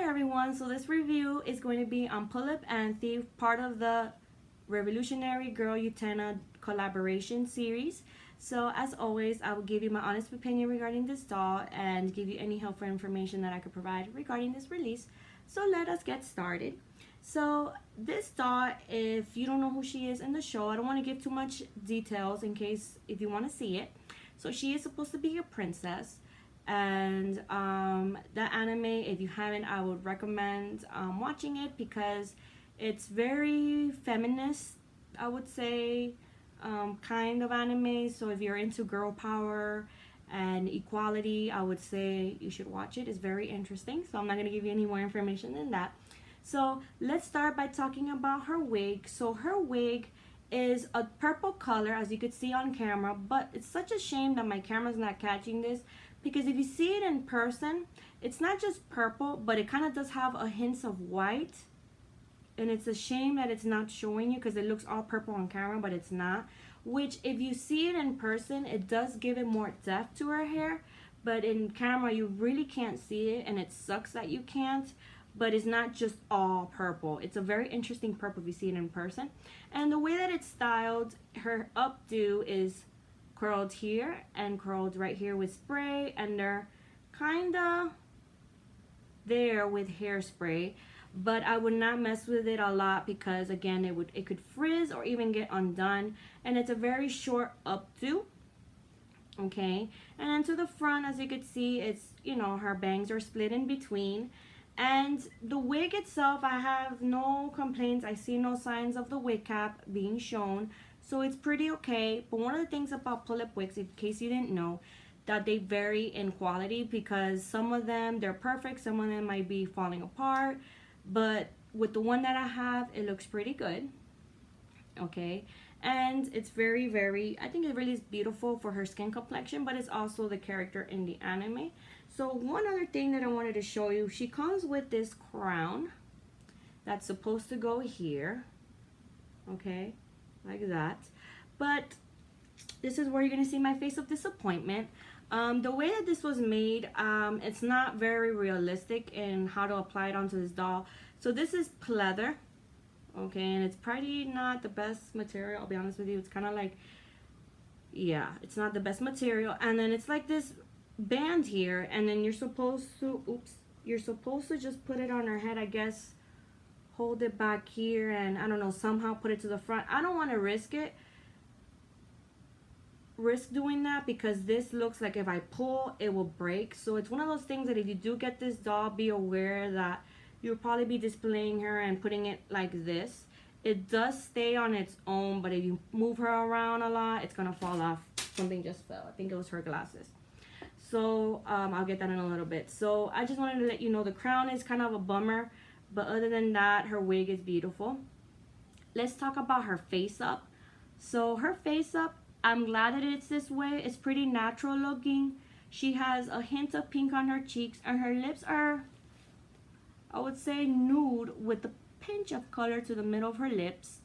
everyone, so this review is going to be on Pullip Anthy, part of the Revolutionary Girl Utena collaboration series. So as always, I will give you my honest opinion regarding this doll and give you any helpful information that I could provide regarding this release. So let us get started. So this doll, if you don't know who she is in the show, I don't want to give too much details in case if you want to see it. So she is supposed to be a princess. And the anime, if you haven't, I would recommend watching it because it's very feminist, I would say, kind of anime. So if you're into girl power and equality, I would say you should watch it. It's very interesting, so I'm not going to give you any more information than that. So let's start by talking about her wig. So her wig is a purple color, as you could see on camera, but it's such a shame that my camera's not catching this, because if you see it in person, it's not just purple, but it kind of does have a hint of white. And it's a shame that it's not showing you because it looks all purple on camera, but it's not. Which, if you see it in person, it does give it more depth to her hair. But in camera, you really can't see it, and it sucks that you can't. But it's not just all purple. It's a very interesting purple if you see it in person. And the way that it's styled, her updo is curled here and curled right here with spray, and they're kinda there with hairspray, but I would not mess with it a lot because again it could frizz or even get undone. And it's a very short updo, okay? And then to the front, as you could see, it's, you know, her bangs are split in between. And the wig itself, I have no complaints. I see no signs of the wig cap being shown, so it's pretty okay. But one of the things about Pullip wigs, in case you didn't know, that they vary in quality, because some of them, they're perfect, some of them might be falling apart. But with the one that I have, it looks pretty good, okay? And it's very, very, I think it really is beautiful for her skin complexion, but it's also the character in the anime. So one other thing that I wanted to show you, she comes with this crown that's supposed to go here, okay, like that. But this is where you're gonna see my face of disappointment. The way that this was made, it's not very realistic in how to apply it onto this doll. So this is pleather, okay, and it's probably not the best material, I'll be honest with you. It's kind of like, yeah, it's not the best material. And then it's like this band here, and then you're supposed to, you're supposed to just put it on her head, I guess, hold it back here, and I don't know, somehow put it to the front. I don't want to risk doing that, because this looks like if I pull, it will break. So it's one of those things that if you do get this doll, be aware that you'll probably be displaying her and putting it like this. It does stay on its own, but if you move her around a lot, it's gonna fall off. Something just fell. I think it was her glasses. So I'll get that in a little bit. So I just wanted to let you know the crown is kind of a bummer, but other than that, her wig is beautiful. Let's talk about her face up. So her face up, I'm glad that it's this way. It's pretty natural looking. She has a hint of pink on her cheeks, and her lips are, I would say, nude with a pinch of color to the middle of her lips.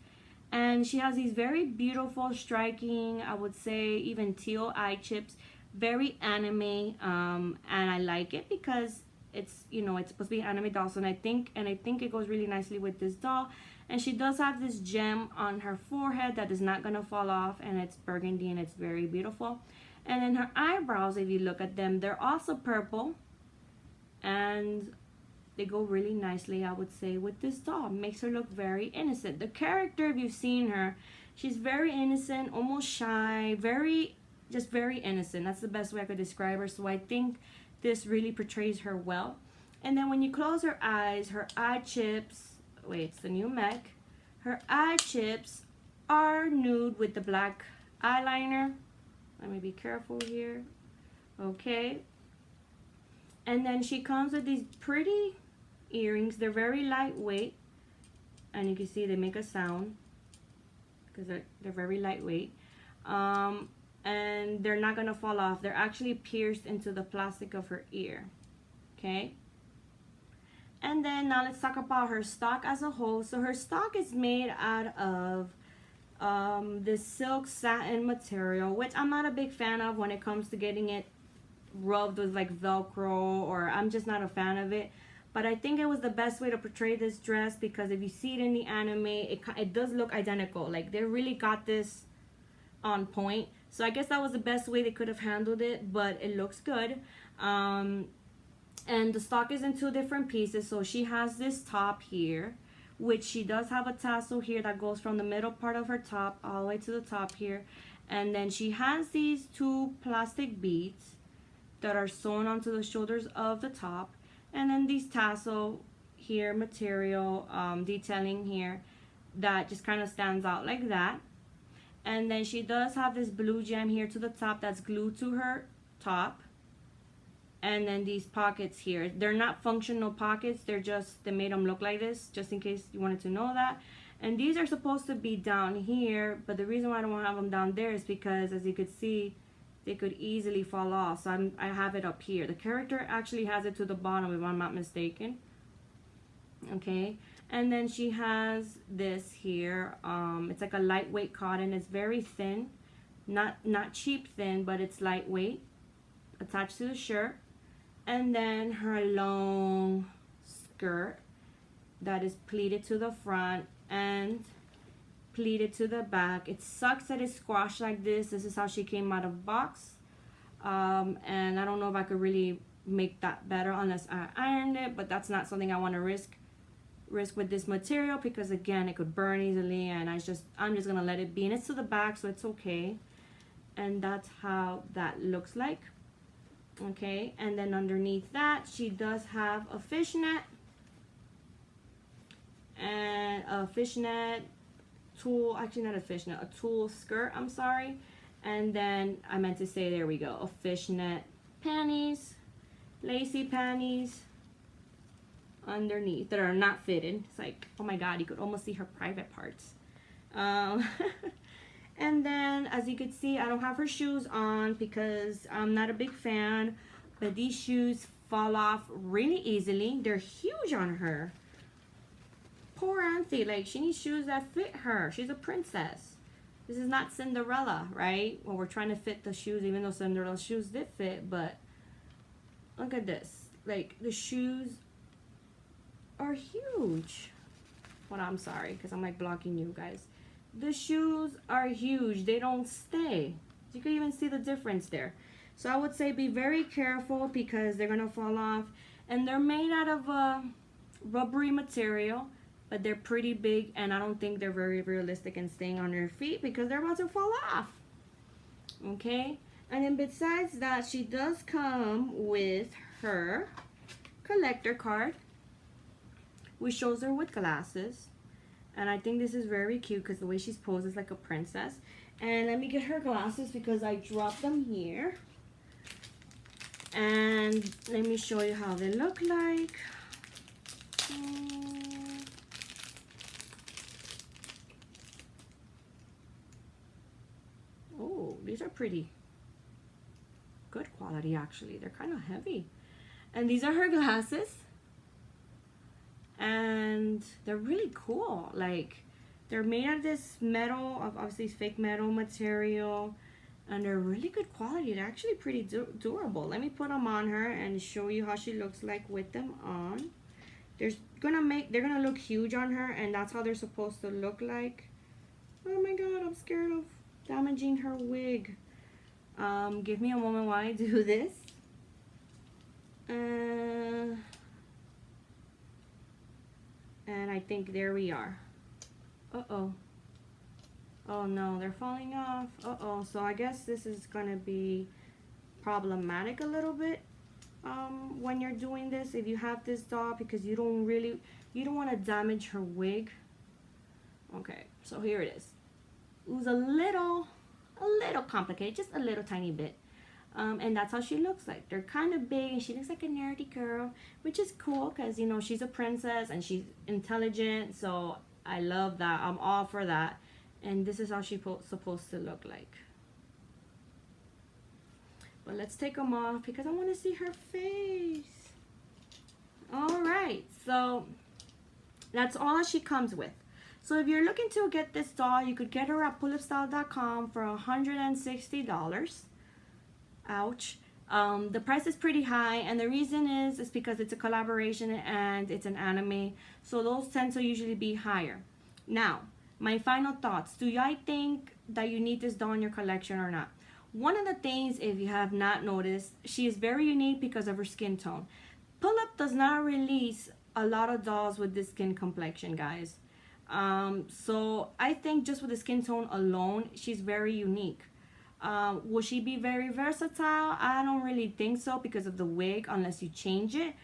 And she has these very beautiful, striking, I would say even teal eye chips. Very anime, and I like it because it's, you know, it's supposed to be an anime doll. So and I think it goes really nicely with this doll. And she does have this gem on her forehead that is not gonna fall off, and it's burgundy and it's very beautiful. And then her eyebrows, if you look at them, they're also purple, and they go really nicely, I would say, with this doll. Makes her look very innocent. The character, if you've seen her, she's very innocent, almost shy, just very innocent. That's the best way I could describe her. So I think this really portrays her well. And then when you close her eyes, her eye chips, wait, it's the new mech. Her eye chips are nude with the black eyeliner. Let me be careful here. Okay. And then she comes with these pretty earrings. They're very lightweight, and you can see they make a sound because they're very lightweight. And they're not gonna fall off. They're actually pierced into the plastic of her ear, okay? And then now let's talk about her stock as a whole. So her stock is made out of this silk satin material, which I'm not a big fan of when it comes to getting it rubbed with like Velcro, or I'm just not a fan of it. But I think it was the best way to portray this dress, because if you see it in the anime, it does look identical. Like, they really got this on point. So I guess that was the best way they could have handled it, but it looks good. And the stock is in 2 different pieces. So she has this top here, which she does have a tassel here that goes from the middle part of her top all the way to the top here. And then she has these 2 plastic beads that are sewn onto the shoulders of the top. And then these tassel here material detailing here that just kind of stands out like that. And then she does have this blue gem here to the top that's glued to her top. And then these pockets here, they're not functional pockets, they made them look like this, just in case you wanted to know that. And these are supposed to be down here, but the reason why I don't want to have them down there is because, as you could see, they could easily fall off. So I have it up here. The character actually has it to the bottom, if I'm not mistaken. Okay, and then she has this here. It's like a lightweight cotton. It's very thin, not cheap thin, but it's lightweight, attached to the shirt. And then her long skirt that is pleated to the front and pleated to the back. It sucks that it's squashed like this. This is how she came out of box. And I don't know if I could really make that better unless I ironed it, but that's not something I want to risk with this material, because again, it could burn easily, and I'm just gonna let it be. And it's to the back, so it's okay. And that's how that looks like. Okay, and then underneath that, she does have a fishnet and a fishnet tulle, actually not a fishnet, a tulle skirt, I'm sorry. And then I meant to say, there we go, a fishnet panties, lacy panties underneath that are not fitted. It's like, oh my god, you could almost see her private parts. And then, as you can see, I don't have her shoes on because I'm not a big fan, but these shoes fall off really easily. They're huge on her. Poor Anthy, like, she needs shoes that fit her. She's a princess. This is not Cinderella, right? Well, we're trying to fit the shoes, even though Cinderella's shoes did fit, but look at this. Like, the shoes are huge. Well, I'm sorry, because I'm like blocking you guys. The shoes are huge. They don't stay. You can even see the difference there. So I would say be very careful, because they're going to fall off. And they're made out of a rubbery material, but they're pretty big, and I don't think they're very realistic in staying on your feet, because they're about to fall off. Okay? And then besides that, she does come with her collector card, which shows her with glasses. And I think this is very cute, because the way she's posed is like a princess. And let me get her glasses, because I dropped them here. And let me show you how they look like. Oh, these are pretty good quality, actually. They're kind of heavy. And these are her glasses. And they're really cool. Like, they're made out of this metal, obviously fake metal material, and they're really good quality. They're actually pretty durable. Let me put them on her and show you how she looks like with them on. They're gonna look huge on her, and that's how they're supposed to look like. Oh my god, I'm scared of damaging her wig. Give me a moment while I do this. And I think there we are. Uh-oh. Oh no, they're falling off. Uh-oh. So I guess this is gonna be problematic a little bit when you're doing this, if you have this doll, because you don't want to damage her wig. Okay, so here it is. It was a little complicated, just a little tiny bit. And that's how she looks like. They're kind of big, and she looks like a nerdy girl, which is cool, because, you know, she's a princess and she's intelligent, so I love that. I'm all for that. And this is how she's supposed to look like. But let's take them off, because I want to see her face. Alright, so that's all that she comes with. So if you're looking to get this doll, you could get her at pullipstyle.com for $160. Ouch. The price is pretty high, and the reason is because it's a collaboration and it's an anime, so those tend to usually be higher. Now, my final thoughts. Do I think that you need this doll in your collection or not? One of the things, if you have not noticed, she is very unique because of her skin tone. Pullip does not release a lot of dolls with this skin complexion, guys. So I think just with the skin tone alone, she's very unique. Will she be very versatile? I don't really think so because of the wig, unless you change it.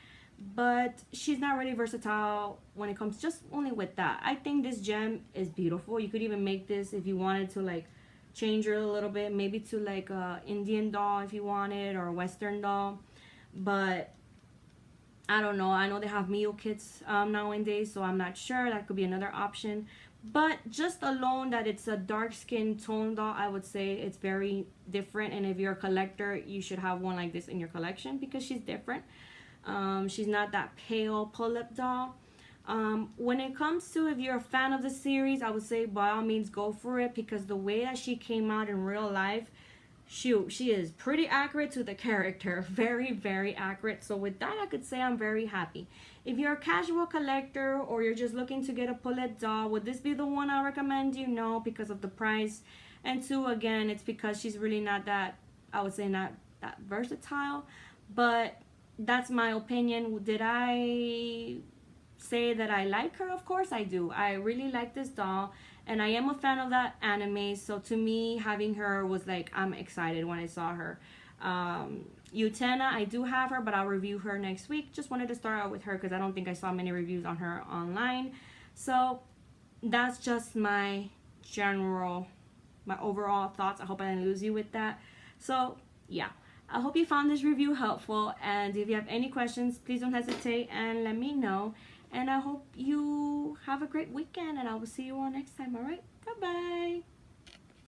But she's not really versatile when it comes just only with that. I think this gem is beautiful. You could even make this if you wanted to, like, change her a little bit, maybe to like a Indian doll if you wanted, or a Western doll. But I don't know. I know they have meal kits nowadays, so I'm not sure. That could be another option. But just alone that it's a dark skin tone doll, I would say it's very different. And if you're a collector, you should have one like this in your collection because she's different. She's not that pale Pullip doll. When it comes to if you're a fan of the series, I would say by all means go for it, because the way that she came out in real life, she is pretty accurate to the character. Very, very accurate. So with that, I could say I'm very happy. If you're a casual collector or you're just looking to get a Pullip doll, would this be the one I recommend you? No, because of the price. And two, again, it's because she's really not that, I would say, not that versatile. But that's my opinion. Did I say that I like her? Of course I do. I really like this doll, and I am a fan of that anime, so to me having her was like, I'm excited when I saw her. Utena, I do have her, but I'll review her next week. Just wanted to start out with her because I don't think I saw many reviews on her online. So that's just my overall thoughts. I hope I didn't lose you with that. So yeah, I hope you found this review helpful, and if you have any questions, please don't hesitate and let me know. And I hope you have a great weekend, and I will see you all next time, all right?